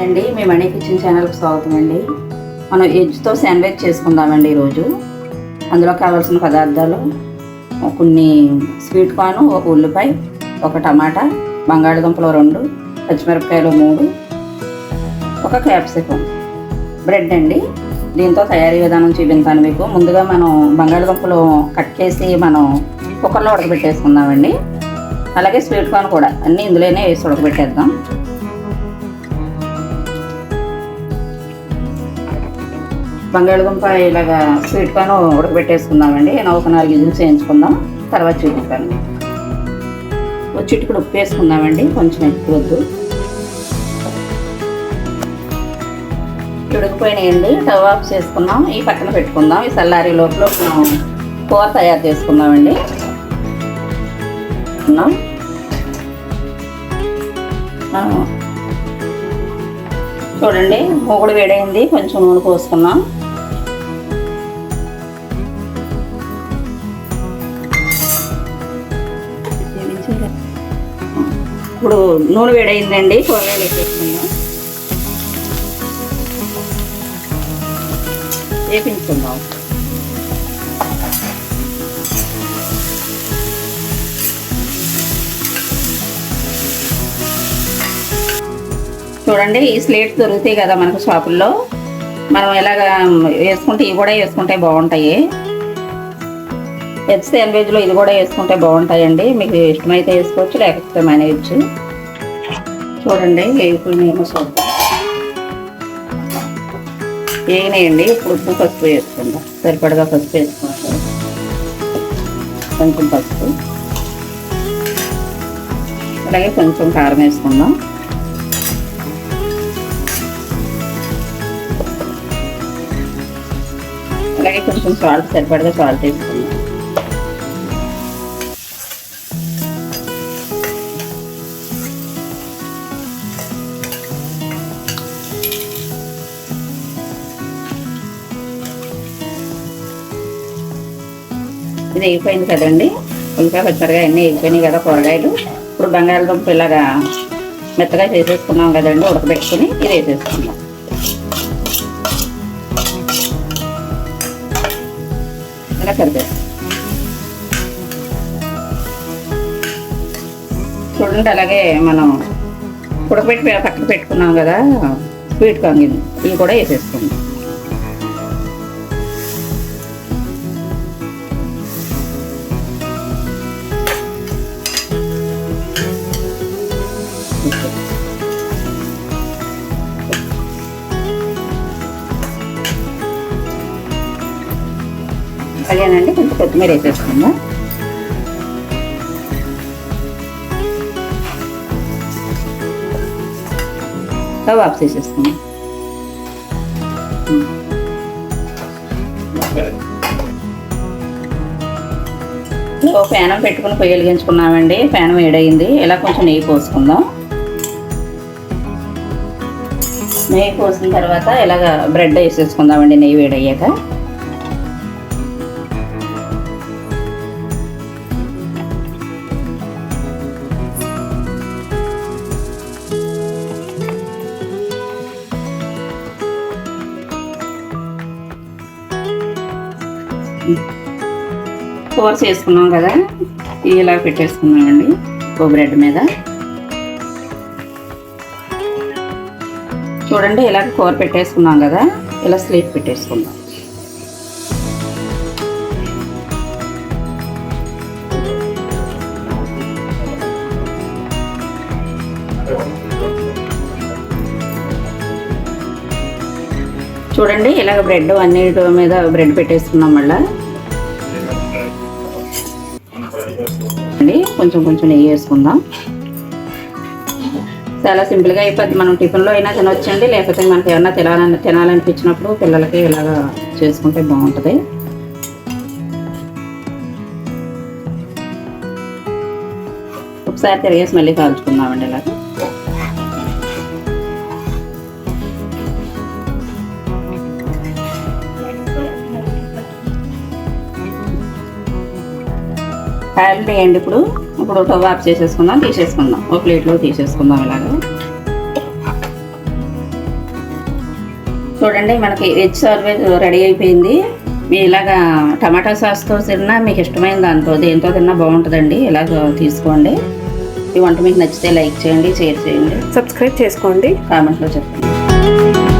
అండి మీ money kitchen ఛానల్కి స్వాగతం అండి. మనం ఎగ్స్తో శాండ్విచ్ చేసుకుందామండి ఈరోజు. అందులో కావాల్సిన పదార్థాలు కొన్ని స్వీట్ కార్న్, ఒక ఉల్లిపాయ, ఒక టమాటా, బంగాళదుంపలు 2, పచ్చిమిరపకాయలు 3, ఒక క్యాప్సికమ్, బ్రెడ్ అండి. దీంతో తయారీ విధానం చూపించాను మీకు. ముందుగా మనం బంగాళదుంపలు కట్ చేసి మనం కుక్కర్లో ఉడకబెట్టేసుకుందామండి. అలాగే స్వీట్ కార్న్ కూడా అన్నీ ఇందులోనే వేసి ఉడకబెట్టేద్దాం. బంగాళదుంప ఇలాగా స్వీట్ కార్న్ ఉడకబెట్టేసుకుందామండి. ఒక 4 విజిల్స్ వేయించుకుందాం, తర్వాత చూపిస్తాను. చిటికెడు ఉప్పు వేసుకుందామండి, కొంచెం ఎక్కువ వద్దు. ఉడికిపోయినాయండి, స్టవ్ ఆఫ్ చేసుకుందాం. ఈ పక్కన పెట్టుకుందాం. ఈ చల్లారి లోపల మనం కూర తయారు చేసుకుందామండి. చూడండి, మూగుడు వేడైంది, కొంచెం నూనె పోసుకున్నాం. ఇప్పుడు నూనె వేడైందండి, కూరగాయలు వేసేసుకుందాం, వేపించుకుందాం. చూడండి, ఈ స్లేట్స్ దొరుకుతాయి కదా మనకు షాపుల్లో. మనం ఎలాగ వేసుకుంటే ఇవి కూడా వేసుకుంటే బాగుంటాయి. ఎగ్ శాండ్విచ్లో ఇది కూడా వేసుకుంటే బాగుంటాయండి. మీకు ఇష్టమైతే వేసుకోవచ్చు, లేకపోతే మానేయచ్చు. చూడండి, వేగిపోయినాయేమో చూద్దాం. వేగినాయండి. ఇప్పుడు ఉప్పు, పసుపు వేసుకుందాం. సరిపడగా పసుపు వేసుకుంటాం, కొంచెం పసుపు, అలాగే కొంచెం కారం వేసుకుందాం. అలాగే కొంచెం సాల్ట్, సరిపడగా సాల్ట్ వేసుకుందాం. ఇది వేగిపోయింది కదండి, ఉల్లిపాయ, పచ్చిమిరపకాయ అన్నీ వేగిపోయినాయి కదా కూరగాయలు. ఇప్పుడు బంగాళదుంప ఇలాగా మెత్తగా చేసేసుకున్నాం కదండి, ఉడకబెట్టుకుని ఇది వేసేసుకుందాం. ఇలా కలిపేస్తాం. చూడండి, అలాగే మనం ఉడకబెట్టి పక్కన పెట్టుకున్నాం కదా స్వీట్ కార్న్, ఇవి కూడా వేసేసుకుందాం. అలాగేనండి, కొంచెం కొత్తిమీర వేసేసుకుందాం. స్టవ్ ఆఫ్ చేసేసుకుందాం. ప్యానం పెట్టుకుని పొయ్యి వెలిగించుకున్నామండి. ప్యానం వేడయింది. ఇలా కొంచెం నెయ్యి పోసుకుందాం. నెయ్యి పోసిన తర్వాత ఇలాగ బ్రెడ్ వేసేసుకుందామండి నెయ్యి వేడయ్యాక. కూర చేసుకున్నాం కదా, ఇలా పెట్టేసుకున్నామండి ఓ బ్రెడ్ మీద. చూడండి, ఇలా కూర పెట్టేసుకున్నాం కదా, ఇలా స్లీప్ పెట్టేసుకుందాం. చూడండి, ఇలాగ బ్రెడ్ అన్నిటి మీద బ్రెడ్ పెట్టేసుకున్నాం. మళ్ళీ కొంచెం కొంచెం నెయ్యి వేసుకుందాం. చాలా సింపుల్గా అయిపోద్ది. మనం టిఫిన్లో అయినా తినొచ్చండి, లేకపోతే మనకి ఏమన్నా తినాలనిపించినప్పుడు పిల్లలకి ఇలాగా చేసుకుంటే బాగుంటుంది. ఒకసారి తిరిగేసి మళ్ళీ కాల్చుకుందామండి ఇలాగ. కాయలు వేయండి. ఇప్పుడు స్టవ్ ఆఫ్ చేసేసుకుందాం, తీసేసుకుందాం. ఒక ప్లేట్లో తీసేసుకుందాం ఇలాగా. చూడండి మనకి వెజ్ సాండ్విచ్ రెడీ అయిపోయింది. మీ ఇలాగా టమాటా సాస్తో తిన్నా, మీకు ఇష్టమైన దాంతో దేంతో తిన్నా బాగుంటుందండి. ఇలాగ తీసుకోండి. ఈ వంట మీకు నచ్చితే లైక్ చేయండి, షేర్ చేయండి, సబ్స్క్రైబ్ చేసుకోండి, కామెంట్లో చెప్పండి.